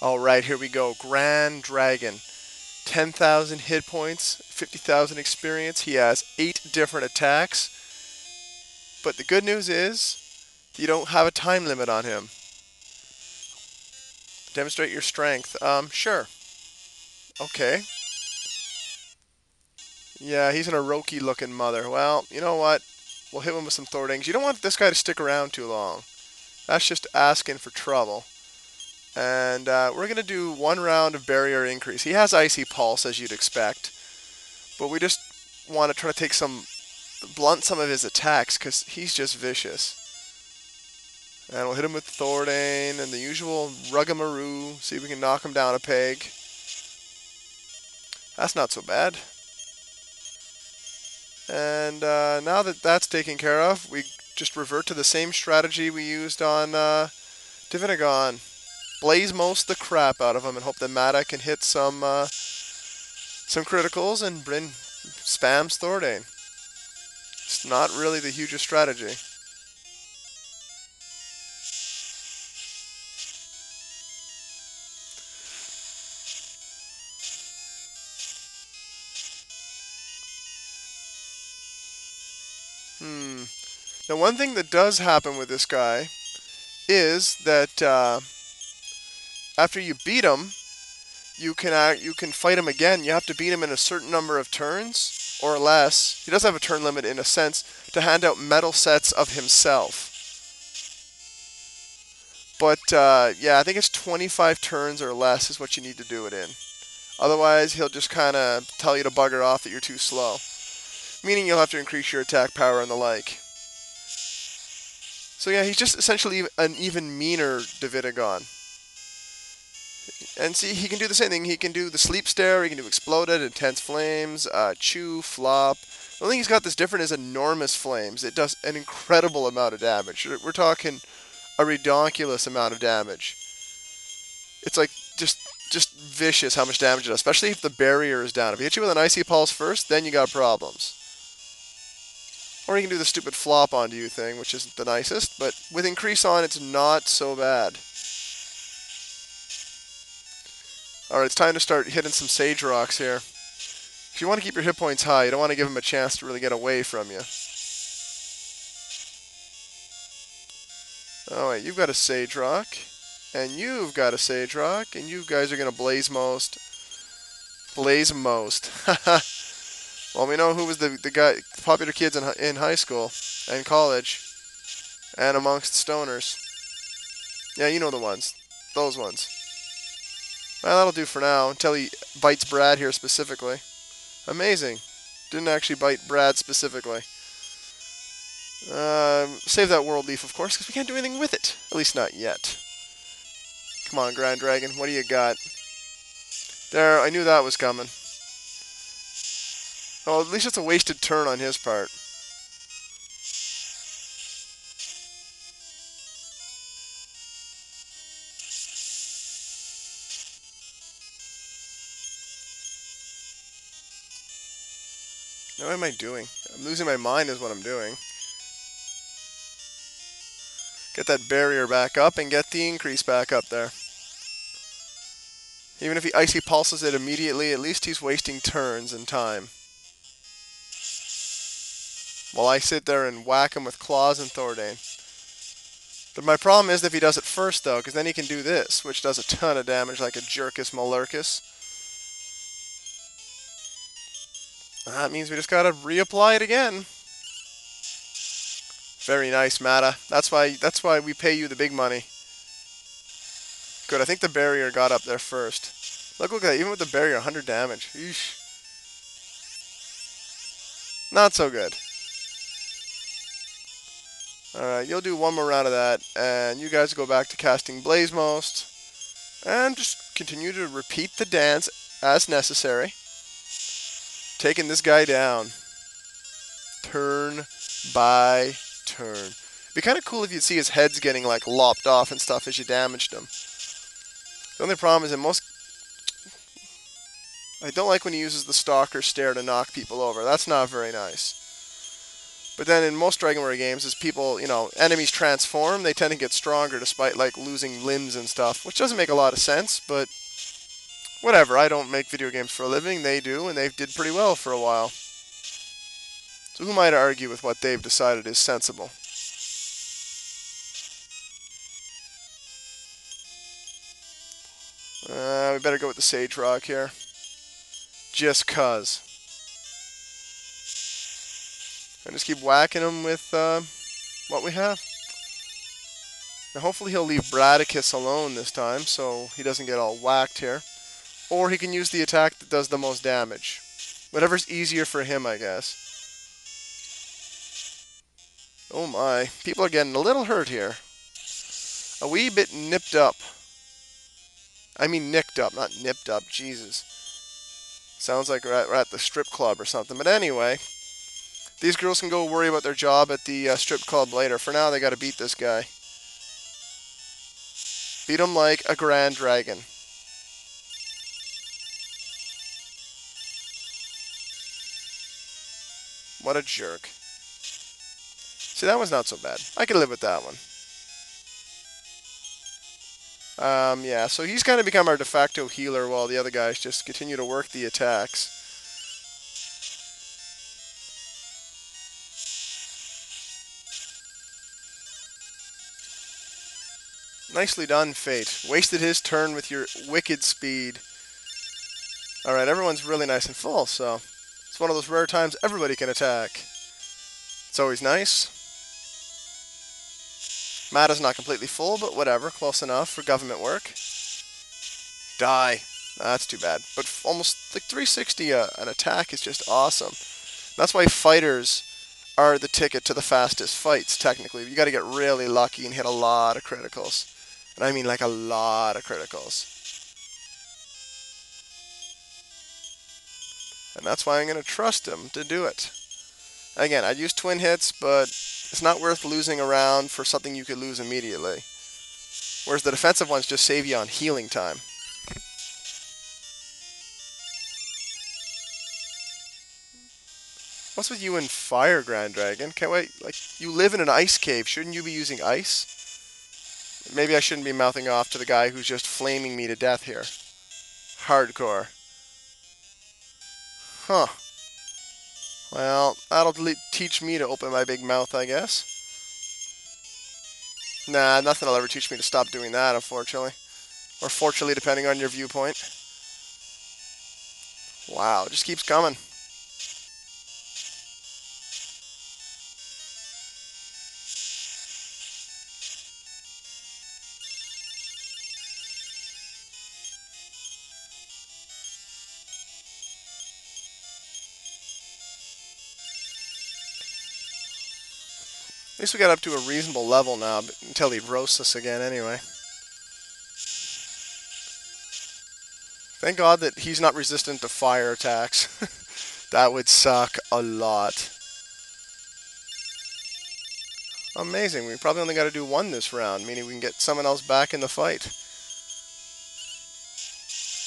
Alright, here we go. GranDragn. 10,000 hit points, 50,000 experience. He has 8 different attacks. But the good news is, you don't have a time limit on him. Demonstrate your strength. Sure. Okay. Yeah, he's an Orochi looking mother. Well, you know what? We'll hit him with some Thordings. You don't want this guy to stick around too long. That's just asking for trouble. And we're going to do one round of barrier increase. He has Icy Pulse, as you'd expect. But we just want to try to take blunt some of his attacks, because he's just vicious. And we'll hit him with Thordane and the usual Ruggamaroo. See if we can knock him down a peg. That's not so bad. And now that that's taken care of, we just revert to the same strategy we used on Divinagon. Blaze most the crap out of him and hope that Mata can hit some criticals and Bryn spams Thordane. It's not really the hugest strategy. Now, one thing that does happen with this guy is that after you beat him, you can fight him again. You have to beat him in a certain number of turns or less. He does have a turn limit in a sense to hand out medal sets of himself. But yeah, I think it's 25 turns or less is what you need to do it in. Otherwise, he'll just kind of tell you to bugger off that you're too slow. Meaning you'll have to increase your attack power and the like. So yeah, he's just essentially an even meaner Davidagon. And see, he can do the same thing. He can do the Sleep Stare, he can do Exploded, Intense Flames, Chew, Flop. The only thing he's got that's different is Enormous Flames. It does an incredible amount of damage. We're talking a redonkulous amount of damage. It's like just vicious how much damage it does, especially if the barrier is down. If he hits you with an Icy Pulse first, then you got problems. Or you can do the stupid flop onto you thing, which isn't the nicest, but with increase on, it's not so bad. Alright, it's time to start hitting some Sage Rocks here. If you want to keep your hit points high, you don't want to give him a chance to really get away from you. Alright, you've got a Sage Rock, and you've got a Sage Rock, and you guys are going to Blaze most. Blaze most. Well, we know who was the guy, popular kids in high school and college, and amongst stoners. Yeah, you know the ones. Those ones. Well, that'll do for now, until he bites Brad here specifically. Amazing. Didn't actually bite Brad specifically. Save that World Leaf, of course, because we can't do anything with it. At least not yet. Come on, GranDragn, what do you got? There, I knew that was coming. Oh, at least it's a wasted turn on his part. What am I doing? I'm losing my mind is what I'm doing. Get that barrier back up and get the increase back up there. Even if he Icy Pulses it immediately, at least he's wasting turns and time. While I sit there and whack him with Claws and Thordane. But my problem is if he does it first, though, because then he can do this, which does a ton of damage like a Jerkus Malurkus. That means we just gotta reapply it again. Very nice, Mata. That's why we pay you the big money. Good, I think the barrier got up there first. Look at that, even with the barrier, 100 damage. Eesh. Not so good. Alright, you'll do one more round of that, and you guys go back to casting Blaze Most, and just continue to repeat the dance as necessary. Taking this guy down. Turn by turn. It'd be kind of cool if you'd see his heads getting like lopped off and stuff as you damaged him. The only problem is that I don't like when he uses the Stalker Stare to knock people over. That's not very nice. But then in most Dragon Warrior games, as people, enemies transform, they tend to get stronger despite like losing limbs and stuff, which doesn't make a lot of sense, but whatever. I don't make video games for a living. They do, and they did pretty well for a while. So who am I to argue with what they've decided is sensible? We better go with the Sage Rock here. Just cuz. And just keep whacking him with what we have. Now hopefully he'll leave Bradicus alone this time so he doesn't get all whacked here. Or he can use the attack that does the most damage. Whatever's easier for him, I guess. Oh my. People are getting a little hurt here. A wee bit nipped up. I mean nicked up, not nipped up. Jesus. Sounds like we're at the strip club or something. But anyway, these girls can go worry about their job at the strip club later. For now, they got to beat this guy. Beat him like a GranDragn. What a jerk. See, that one's not so bad. I can live with that one. Yeah, so he's kind of become our de facto healer while the other guys just continue to work the attacks. Nicely done, Fate. Wasted his turn with your wicked speed. Alright, everyone's really nice and full, so it's one of those rare times everybody can attack. It's always nice. Mata's not completely full, but whatever. Close enough for government work. Die. That's too bad. But almost like 360 an attack is just awesome. That's why fighters are the ticket to the fastest fights, technically. You got to get really lucky and hit a lot of criticals. And I mean like a lot of criticals. And that's why I'm going to trust him to do it. Again, I'd use twin hits, but it's not worth losing around for something you could lose immediately. Whereas the defensive ones just save you on healing time. What's with you and fire, GranDragn? Can't wait. Like, you live in an ice cave. Shouldn't you be using ice? Maybe I shouldn't be mouthing off to the guy who's just flaming me to death here. Hardcore. Huh. Well, that'll teach me to open my big mouth, I guess. Nah, nothing will ever teach me to stop doing that, unfortunately. Or fortunately, depending on your viewpoint. Wow, it just keeps coming. At least we got up to a reasonable level now, but until he roasts us again anyway. Thank God that he's not resistant to fire attacks. That would suck a lot. Amazing, we probably only got to do one this round, meaning we can get someone else back in the fight.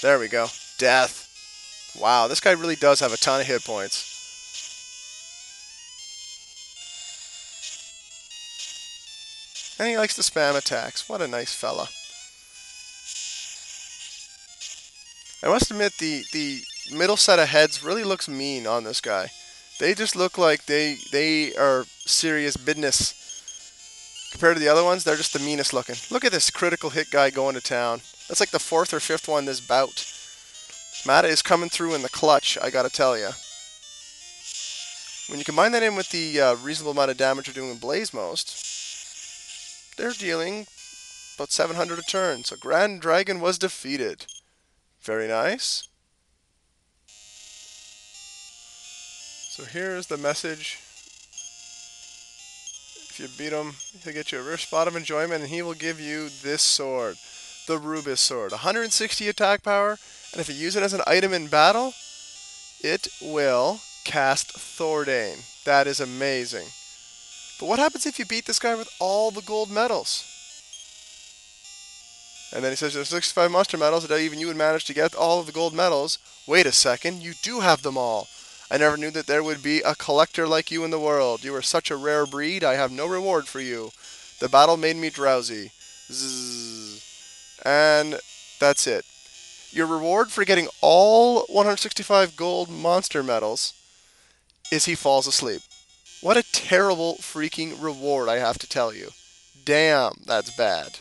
There we go. Death. Wow, this guy really does have a ton of hit points. And he likes to spam attacks. What a nice fella. I must admit, the middle set of heads really looks mean on this guy. They just look like they are serious business. Compared to the other ones, they're just the meanest looking. Look at this critical hit guy going to town. That's like the 4th or 5th one this bout. Mata is coming through in the clutch, I gotta tell you. When you combine that in with the reasonable amount of damage we're doing in Blaze Most, they're dealing about 700 a turn. So GranDragn was defeated. Very nice. So here's the message. If you beat him, he'll get you a rare spot of enjoyment, and he will give you this sword, the Rubis sword. 160 attack power, and if you use it as an item in battle, it will cast Thordane. That is amazing. But what happens if you beat this guy with all the gold medals? And then he says there's 65 monster medals that even you would manage to get all of the gold medals. Wait a second, you do have them all. I never knew that there would be a collector like you in the world. You are such a rare breed. I have no reward for you. The battle made me drowsy. Zzz. And that's it. Your reward for getting all 165 gold monster medals is he falls asleep. What a terrible freaking reward, I have to tell you. Damn, that's bad.